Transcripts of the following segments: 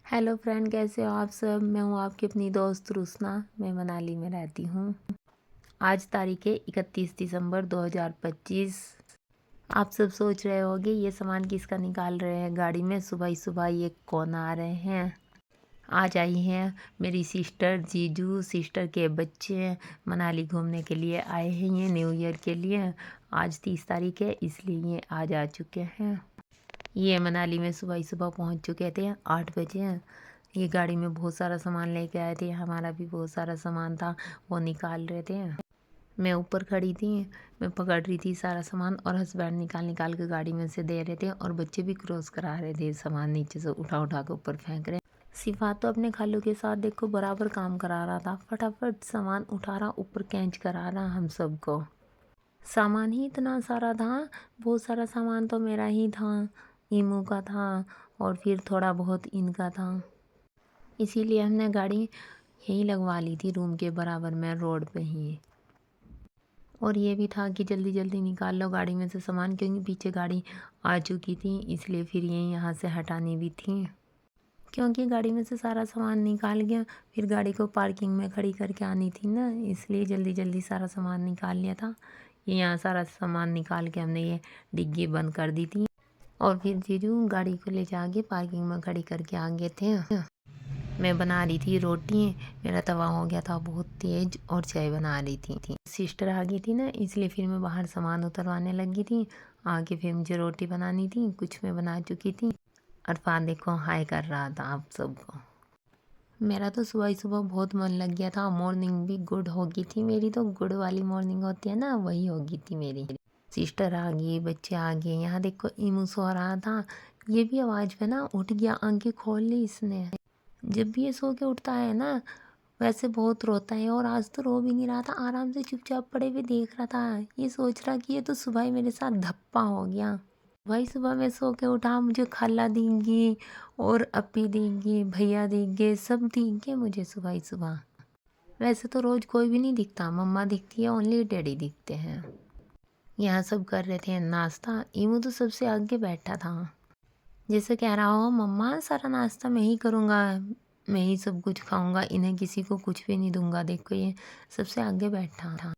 Hello friend, कैसे हो आप सब। मैं हूँ आपकी अपनी दोस्त रुसना। मैं मनाली में रहती हूँ। आज तारीख है 31 दिसंबर 2025। आप सब सोच रहे होंगे ये सामान किसका निकाल रहे हैं गाड़ी में। सुबह ही सुबह ये कौन आ रहे हैं। आज आई हैं मेरी सिस्टर, जीजू, सिस्टर के बच्चे मनाली घूमने के लिए आए हैं। ये न्यू ईयर के लिए आज 30 तारीख है, इसलिए ये आज आ चुके हैं। ये मनाली में सुबह ही सुबह पहुंच चुके थे 8 बजे। ये गाड़ी में बहुत सारा सामान लेके आए थे। हमारा भी बहुत सारा सामान था, वो निकाल रहे थे। मैं ऊपर खड़ी थी, मैं पकड़ रही थी सारा सामान और हस्बैंड निकाल निकाल के गाड़ी में से दे रहे थे और बच्चे भी क्रॉस करा रहे थे। सामान नीचे से उठा उठा के ऊपर फेंक रहे। सिफात तो अपने खालू के साथ देखो बराबर काम करा रहा था, फटाफट सामान उठा रहा, ऊपर कैंच करा रहा हम सबको। सामान ही इतना सारा था, बहुत सारा सामान तो मेरा ही था, ईमू का था और फिर थोड़ा बहुत इनका था। इसीलिए हमने गाड़ी यहीं लगवा ली थी रूम के बराबर में, रोड पे ही। और ये भी था कि जल्दी जल्दी निकाल लो गाड़ी में से सामान, क्योंकि पीछे गाड़ी आ चुकी थी, इसलिए फिर ये यहाँ से हटानी भी थी। क्योंकि गाड़ी में से सारा सामान निकाल गया, फिर गाड़ी को पार्किंग में खड़ी करके आनी थी ना, इसलिए जल्दी जल्दी सारा सामान निकाल लिया था। ये यहाँ सारा सामान निकाल के हमने ये डिग्गी बंद कर दी थी और फिर जीजू गाड़ी को ले जाके पार्किंग में खड़ी करके आ गए थे। मैं बना रही थी रोटी, मेरा तवा हो गया था बहुत तेज और चाय बना रही थी। सिस्टर आ गई थी ना, इसलिए फिर मैं बाहर सामान उतरवाने लगी थी। आगे फिर मुझे रोटी बनानी थी, कुछ मैं बना चुकी थी। अरफान देखो हाय कर रहा था आप सबको। मेरा तो सुबह ही सुबह बहुत मन लग गया था। मॉर्निंग भी गुड हो गई थी मेरी, तो गुड वाली मॉर्निंग होती है ना, वही हो गई थी मेरी। सिस्टर आ गई, बच्चे आ गए। यहाँ देखो इमू सो रहा था, ये भी आवाज़ पे ना उठ गया, आंखें खोल ली इसने। जब भी ये सो के उठता है ना, वैसे बहुत रोता है, और आज तो रो भी नहीं रहा था, आराम से चुपचाप पड़े हुए देख रहा था। ये सोच रहा कि ये तो सुबह ही मेरे साथ धप्पा हो गया। भाई सुबह में सो के उठा, मुझे खाला देंगी और अपी देंगी, भैया देंगे, सब देंगे मुझे सुबह ही सुबह। वैसे तो रोज़ कोई भी नहीं दिखता, मम्मा दिखती है, ओनली डैडी दिखते हैं। यहाँ सब कर रहे थे नाश्ता। ईमू तो सबसे आगे बैठा था, जैसे कह रहा हो मम्मा सारा नाश्ता मैं ही करूँगा, मैं ही सब कुछ खाऊंगा, इन्हें किसी को कुछ भी नहीं दूंगा। देखो ये सबसे आगे बैठा था,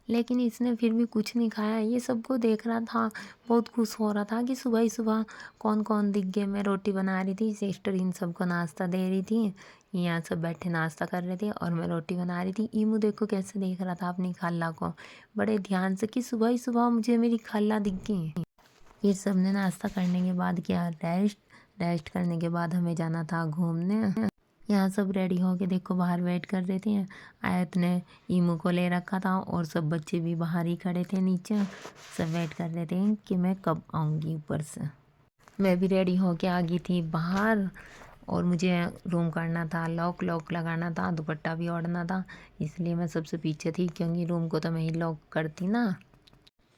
लेकिन इसने फिर भी कुछ नहीं खाया। ये सबको देख रहा था, बहुत खुश हो रहा था कि सुबह ही सुबह कौन कौन दिख गए। मैं रोटी बना रही थी, सिस्टर इन सबको नाश्ता दे रही थी। यहाँ सब बैठे नाश्ता कर रहे थे और मैं रोटी बना रही थी। ईमू देखो कैसे देख रहा था अपनी खाला को बड़े ध्यान से, कि सुबह ही सुबह मुझे मेरी खाला दिख गई। फिर सबने नाश्ता करने के बाद किया रेस्ट करने के बाद हमें जाना था घूमने। यहाँ सब रेडी हो के देखो बाहर वेट कर रहे थे। आयत ने ईमू को ले रखा था और सब बच्चे भी बाहर ही खड़े थे नीचे, सब वेट कर रहे थे कि मैं कब आऊँगी ऊपर से। मैं भी रेडी हो के आ गई थी बाहर, और मुझे रूम करना था, लॉक लगाना था, दुपट्टा भी ओढ़ना था, इसलिए मैं सबसे पीछे थी, क्योंकि रूम को तो मैं ही लॉक करती ना।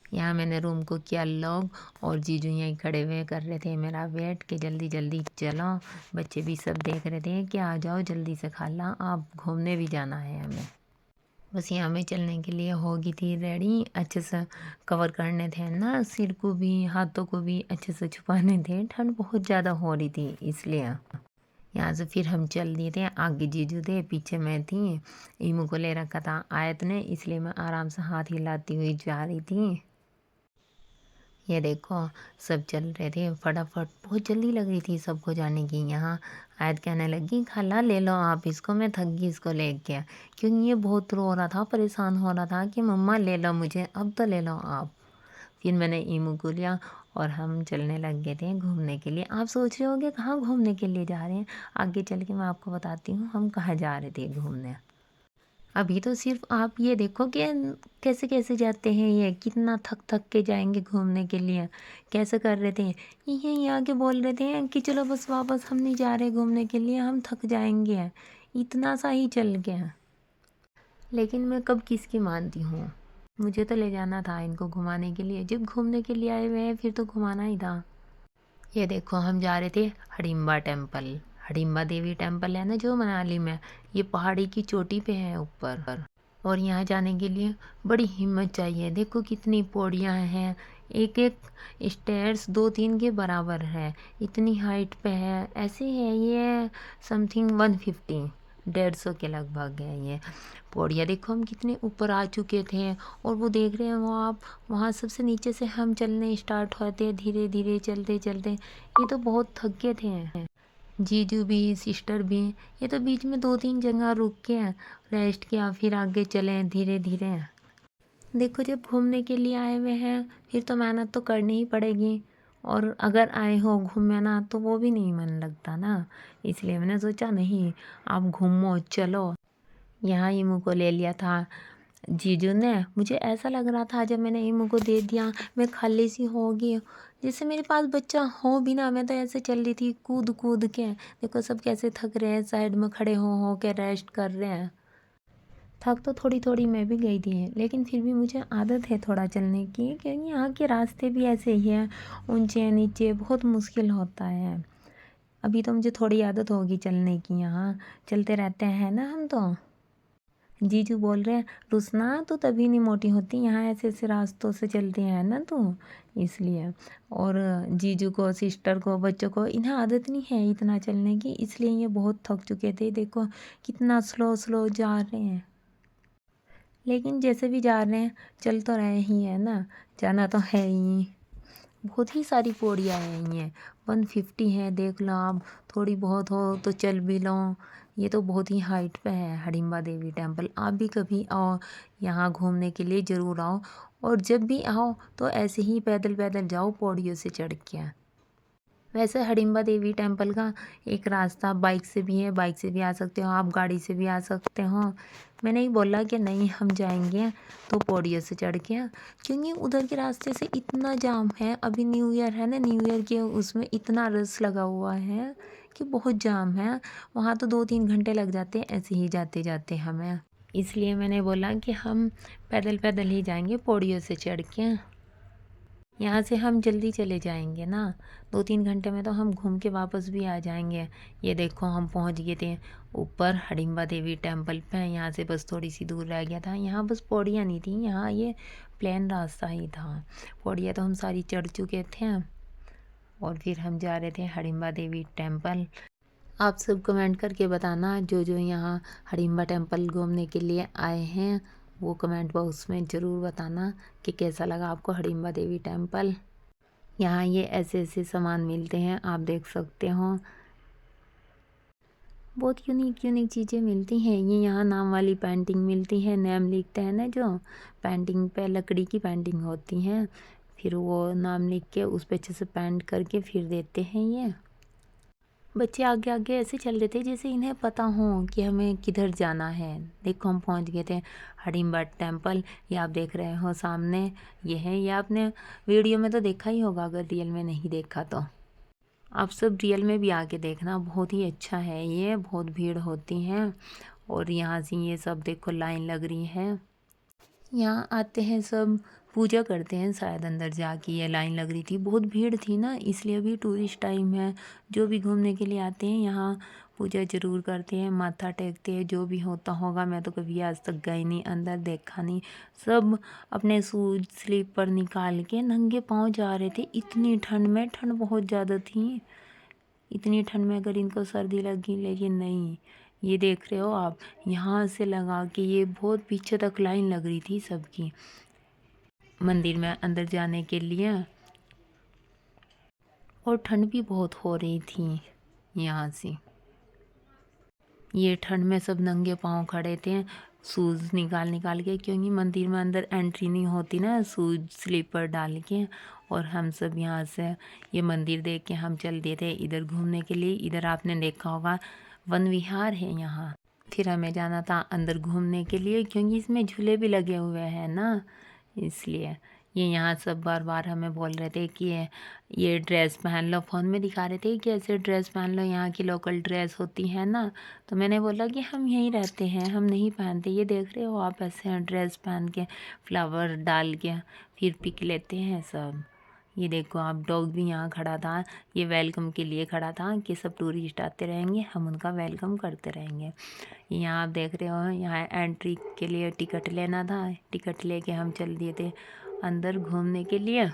यहाँ मैंने रूम को किया लॉक और जीजू यहीं खड़े हुए कर रहे थे मेरा वेट कि जल्दी जल्दी चलो। बच्चे भी सब देख रहे थे कि आ जाओ जल्दी से खाला, आप घूमने भी जाना है हमें। बस यहाँ में चलने के लिए हो गई थी रेडी। अच्छे से कवर करने थे ना, सिर को भी हाथों को भी अच्छे से छुपाने थे, ठंड बहुत ज़्यादा हो रही थी इसलिए। यहाँ से फिर हम चल दिए थे, आगे जीजू थे, पीछे मैं थी। ईमू को ले रखा था आयत ने, इसलिए मैं आराम से हाथ हिलाती हुई जा रही थी। ये देखो सब चल रहे थे फटाफट, बहुत जल्दी लग रही थी सबको जाने की। यहाँ आयत कहने लगी खाला ले लो आप इसको, मैं थक गई इसको लेके, क्योंकि ये बहुत रो रहा था, परेशान हो रहा था कि मम्मा ले लो मुझे, अब तो ले लो आप। फिर मैंने ईमू को लिया और हम चलने लग गए थे घूमने के लिए। आप सोच रहे होगे कहाँ घूमने के लिए जा रहे हैं, आगे चल के मैं आपको बताती हूँ हम कहाँ जा रहे थे घूमने। अभी तो सिर्फ आप ये देखो कि कैसे कैसे जाते हैं, ये कितना थक थक के जाएंगे घूमने के लिए, कैसे कर रहे थे। ये आके बोल रहे थे कि चलो बस वापस, हम नहीं जा रहे घूमने के लिए, हम थक जाएंगे, इतना सा ही चल गया। लेकिन मैं कब किसकी मानती हूँ, मुझे तो ले जाना था इनको घुमाने के लिए। जब घूमने के लिए आए हुए हैं फिर तो घुमाना ही था। ये देखो हम जा रहे थे हडिम्बा टेम्पल, हडिम्बा देवी टेम्पल है ना जो मनाली में, ये पहाड़ी की चोटी पे है ऊपर। और यहाँ जाने के लिए बड़ी हिम्मत चाहिए। देखो कितनी पौड़ियाँ हैं, एक एक स्टेयर्स 2-3 के बराबर है, इतनी हाइट पे है। ऐसे है ये समथिंग 150 150 के लगभग है ये पौड़ियाँ। देखो हम कितने ऊपर आ चुके थे और वो देख रहे हैं वो आप, वहाँ सबसे नीचे से हम चलने स्टार्ट होते धीरे धीरे चलते चलते। ये तो बहुत थक गए थे। जीजू भी सिस्टर भी, ये तो बीच में 2-3 जगह रुक के रेस्ट किया, फिर आगे चले धीरे धीरे। देखो जब घूमने के लिए आए हुए हैं फिर तो मेहनत तो करनी ही पड़ेगी, और अगर आए हो घूमना ना तो वो भी नहीं मन लगता ना। इसलिए मैंने सोचा नहीं, आप घूमो चलो। यहाँ ईमू को ले लिया था जीजू ने। मुझे ऐसा लग रहा था जब मैंने ईमू को दे दिया मैं खाली सी हो गई, जैसे मेरे पास बच्चा हो भी ना। मैं तो ऐसे चल रही थी कूद कूद के। देखो सब कैसे थक रहे हैं, साइड में खड़े हो के रेस्ट कर रहे हैं। थक तो थोड़ी थोड़ी मैं भी गई थी, लेकिन फिर भी मुझे आदत है थोड़ा चलने की, क्योंकि यहाँ के रास्ते भी ऐसे ही हैं, ऊंचे नीचे, बहुत मुश्किल होता है। अभी तो मुझे थोड़ी आदत होगी चलने की, यहाँ चलते रहते हैं ना हम तो। जीजू बोल रहे हैं रुसना तो तभी नहीं मोटी होती, यहाँ ऐसे ऐसे रास्तों से चलती है ना तो इसलिए। और जीजू को, सिस्टर को, बच्चों को इन्हें आदत नहीं है इतना चलने की, इसलिए ये बहुत थक चुके थे। देखो कितना स्लो स्लो जा रहे हैं, लेकिन जैसे भी जा रहे हैं चल तो रहे ही है ना, जाना तो है ही। बहुत ही सारी पौड़ियाँ हैं ये, 150 है देख लो आप। थोड़ी बहुत हो तो चल भी लो। ये तो बहुत ही हाइट पे है हडिम्बा देवी टेम्पल। आप भी कभी आओ यहाँ घूमने के लिए ज़रूर आओ, और जब भी आओ तो ऐसे ही पैदल पैदल जाओ पौड़ियों से चढ़ के। वैसे हडिम्बा देवी टेम्पल का एक रास्ता बाइक से भी है, बाइक से भी आ सकते हो आप, गाड़ी से भी आ सकते हो। मैंने ही बोला कि नहीं हम जाएंगे तो पौड़ियों से चढ़ के, क्योंकि उधर के रास्ते से इतना जाम है। अभी न्यू ईयर है ना, न्यू ईयर के उसमें इतना रश लगा हुआ है कि बहुत जाम है। वहाँ तो 2-3 घंटे लग जाते हैं ऐसे ही जाते जाते हमें। इसलिए मैंने बोला कि हम पैदल पैदल ही जाएंगे पौड़ियों से चढ़ के। यहाँ से हम जल्दी चले जाएंगे ना, 2-3 घंटे में तो हम घूम के वापस भी आ जाएंगे। ये देखो हम पहुँच गए थे ऊपर हडिम्बा देवी टेम्पल पे। यहाँ से बस थोड़ी सी दूर रह गया था, यहाँ बस पौड़ियाँ नहीं थी, यहाँ ये प्लेन रास्ता ही था। पौड़ियाँ तो हम सारी चढ़ चुके थे और फिर हम जा रहे थे हडिम्बा देवी टेम्पल। आप सब कमेंट करके बताना जो जो यहाँ हडिम्बा टेम्पल घूमने के लिए आए हैं, वो कमेंट बॉक्स में ज़रूर बताना कि कैसा लगा आपको हडिम्बा देवी टेम्पल। यहाँ ये ऐसे ऐसे सामान मिलते हैं, आप देख सकते हो। बहुत यूनिक यूनिक चीज़ें मिलती हैं। ये यहाँ नाम वाली पेंटिंग मिलती है, नेम लिखते हैं ना जो पेंटिंग पे, लकड़ी की पेंटिंग होती हैं, फिर वो नाम लिख के उस पे अच्छे से पेंट करके फिर देते हैं। ये बच्चे आगे आगे ऐसे चल रहे थे जैसे इन्हें पता हो कि हमें किधर जाना है। देखो हम पहुंच गए थे हडिम्बा टेम्पल। ये आप देख रहे हो सामने, ये है। ये आपने वीडियो में तो देखा ही होगा, अगर रियल में नहीं देखा तो आप सब रियल में भी आके देखना, बहुत ही अच्छा है। ये बहुत भीड़ होती है, और यहाँ से ये सब देखो लाइन लग रही है। यहाँ आते हैं सब पूजा करते हैं शायद अंदर जाके। ये लाइन लग रही थी, बहुत भीड़ थी ना, इसलिए अभी टूरिस्ट टाइम है। जो भी घूमने के लिए आते हैं यहाँ पूजा ज़रूर करते हैं, माथा टेकते हैं, जो भी होता होगा। मैं तो कभी आज तक गई नहीं अंदर, देखा नहीं। सब अपने शूज स्लीपर निकाल के नंगे पाँव जा रहे थे, इतनी ठंड में। ठंड बहुत ज़्यादा थी, इतनी ठंड में अगर इनको सर्दी लगी, लेकिन नहीं। ये देख रहे हो आप, यहाँ से लगा के ये बहुत पीछे तक लाइन लग रही थी सबकी मंदिर में अंदर जाने के लिए, और ठंड भी बहुत हो रही थी यहाँ से। ये ठंड में सब नंगे पाँव खड़े थे, शूज़ निकाल निकाल के, क्योंकि मंदिर में अंदर एंट्री नहीं होती ना शूज़ स्लीपर डाल के। और हम सब यहाँ से ये मंदिर देख के हम चल दिए थे इधर घूमने के लिए। इधर आपने देखा होगा वन विहार है यहाँ। फिर हमें जाना था अंदर घूमने के लिए, क्योंकि इसमें झूले भी लगे हुए हैं ना, इसलिए। ये यहाँ सब बार बार हमें बोल रहे थे कि ये ड्रेस पहन लो, फ़ोन में दिखा रहे थे कि ऐसे ड्रेस पहन लो, यहाँ की लोकल ड्रेस होती है ना। तो मैंने बोला कि हम यहीं रहते हैं, हम नहीं पहनते। ये देख रहे हो आप, ऐसे ड्रेस पहन के फ्लावर डाल के फिर पिक लेते हैं सब। ये देखो आप, डॉग भी यहाँ खड़ा था, ये वेलकम के लिए खड़ा था कि सब टूरिस्ट आते रहेंगे, हम उनका वेलकम करते रहेंगे। यहाँ आप देख रहे हो, यहाँ एंट्री के लिए टिकट लेना था। टिकट लेके हम चल दिए थे अंदर घूमने के लिए।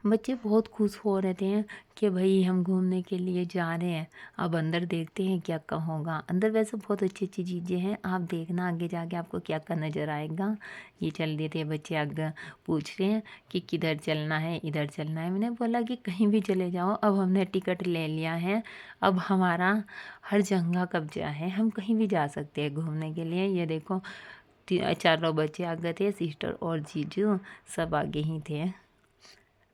बच्चे बहुत खुश हो रहे थे कि भाई हम घूमने के लिए जा रहे हैं। अब अंदर देखते हैं क्या क्या होगा। अंदर वैसे बहुत अच्छी अच्छी चीज़ें हैं, आप देखना आगे जाके आपको क्या क्या नज़र आएगा। ये चल रहे थे बच्चे, आगे पूछ रहे हैं कि किधर चलना है, इधर चलना है। मैंने बोला कि कहीं भी चले जाओ, अब हमने टिकट ले लिया है, अब हमारा हर जगह कब्जा है, हम कहीं भी जा सकते हैं घूमने के लिए। ये देखो चारों बच्चे आगे थे, सिस्टर और जीजू सब आगे ही थे।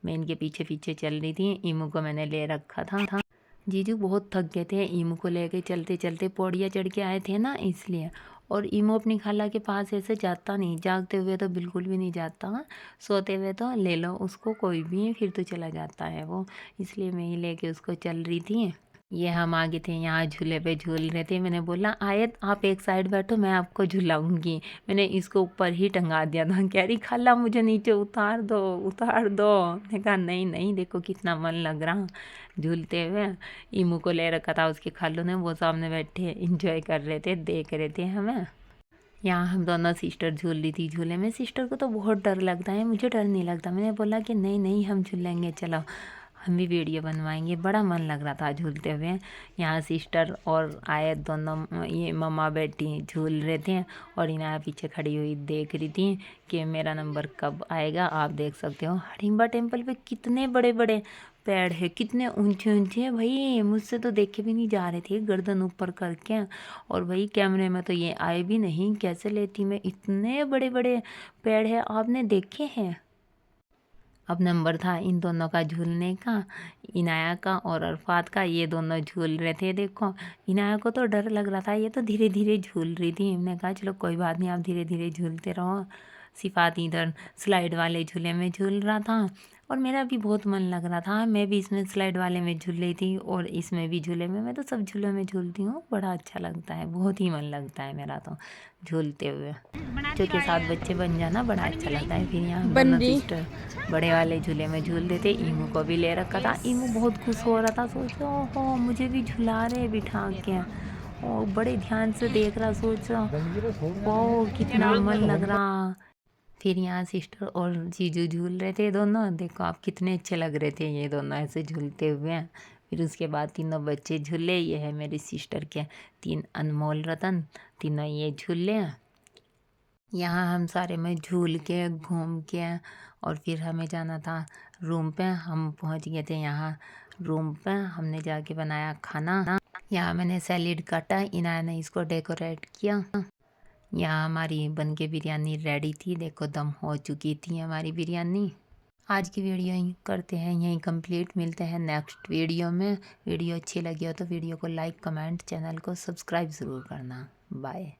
मैं इनके पीछे पीछे चल रही थी। ईमू को मैंने ले रखा था। जीजू बहुत थक गए थे, ईमू को लेके चलते चलते पौड़ियाँ चढ़ के आए थे ना, इसलिए। और ईमू अपनी खाला के पास ऐसे जाता नहीं, जागते हुए तो बिल्कुल भी नहीं जाता, सोते हुए तो ले लो उसको कोई भी फिर तो चला जाता है वो, इसलिए मैं ही लेके उसको चल रही थी। ये हम आगे थे, यहाँ झूले पे झूल रहे थे। मैंने बोला आयत आप एक साइड बैठो, मैं आपको झुलाऊंगी। मैंने इसको ऊपर ही टंगा दिया था। कह रही खाला मुझे नीचे उतार दो उतार दो। मैंने कहा नहीं नहीं, देखो कितना मन लग रहा झूलते हुए। ईमू को ले रखा था उसके खालू ने, वो सामने बैठे इंजॉय कर रहे थे, देख रहे थे हमें। यहाँ हम दोनों सिस्टर झूल रही थी झूले में। सिस्टर को तो बहुत डर लगता है, मुझे डर नहीं लगता। मैंने बोला कि नहीं नहीं हम झूलेंगे, चलो हम भी वीडियो बनवाएंगे। बड़ा मन लग रहा था झूलते हुए। यहाँ सिस्टर और आए दोनों, ये मम्मा बेटी झूल रहे थे और इनाया पीछे खड़ी हुई देख रही थी कि मेरा नंबर कब आएगा। आप देख सकते हो हडिम्बा टेम्पल पे कितने बड़े बड़े पेड़ है, कितने ऊंचे ऊंचे हैं भाई, मुझसे तो देखे भी नहीं जा रहे थे गर्दन ऊपर करके। और भाई कैमरे में तो ये आए भी नहीं, कैसे लेती मैं, इतने बड़े बड़े पेड़ है, आपने देखे हैं। अब नंबर था इन दोनों का झूलने का, इनाया का और अरफात का। ये दोनों झूल रहे थे। देखो इनाया को तो डर लग रहा था, ये तो धीरे धीरे झूल रही थी। हमने कहा चलो कोई बात नहीं, आप धीरे धीरे झूलते रहो। सिफात इधर स्लाइड वाले झूले में झूल रहा था और मेरा भी बहुत मन लग रहा था। मैं भी इसमें स्लाइड वाले में झूल रही थी और इसमें भी झूले में। मैं तो सब झूलों में झूलती हूँ, बड़ा अच्छा लगता है, बहुत ही मन लगता है मेरा तो झूलते हुए। बच्चों के साथ बच्चे बन जाना बड़ा अच्छा लगता है। फिर यहाँ दोनों सिस्टर बड़े वाले झूले में झूल रहे थे। ईमू को भी ले रखा था। ईमू बहुत खुश हो रहा था, सोच रहा ओहो मुझे भी झुला रहे बिठा के, और बड़े ध्यान से देख रहा, सोच रहा ओ कितना मन लग रहा। फिर यहाँ सिस्टर और जीजू झूल रहे थे दोनों। देखो आप कितने अच्छे लग रहे थे ये दोनों ऐसे झूलते हुए। फिर उसके बाद तीनों बच्चे झूले। ये है मेरी सिस्टर के 3 अनमोल रतन, तीनों ये झूले। यहाँ हम सारे में झूल के घूम के और फिर हमें जाना था रूम पे। हम पहुँच गए थे यहाँ रूम पे। हमने जाके बनाया खाना। यहाँ मैंने सैलेड काटा, इनाया ने इसको डेकोरेट किया। यहाँ हमारी बन के बिरयानी रेडी थी। देखो दम हो चुकी थी हमारी बिरयानी। आज की वीडियो यहीं करते हैं, यहीं कंप्लीट। मिलते हैं नेक्स्ट वीडियो में। वीडियो अच्छी लगी हो तो वीडियो को लाइक कमेंट, चैनल को सब्सक्राइब ज़रूर करना। बाय।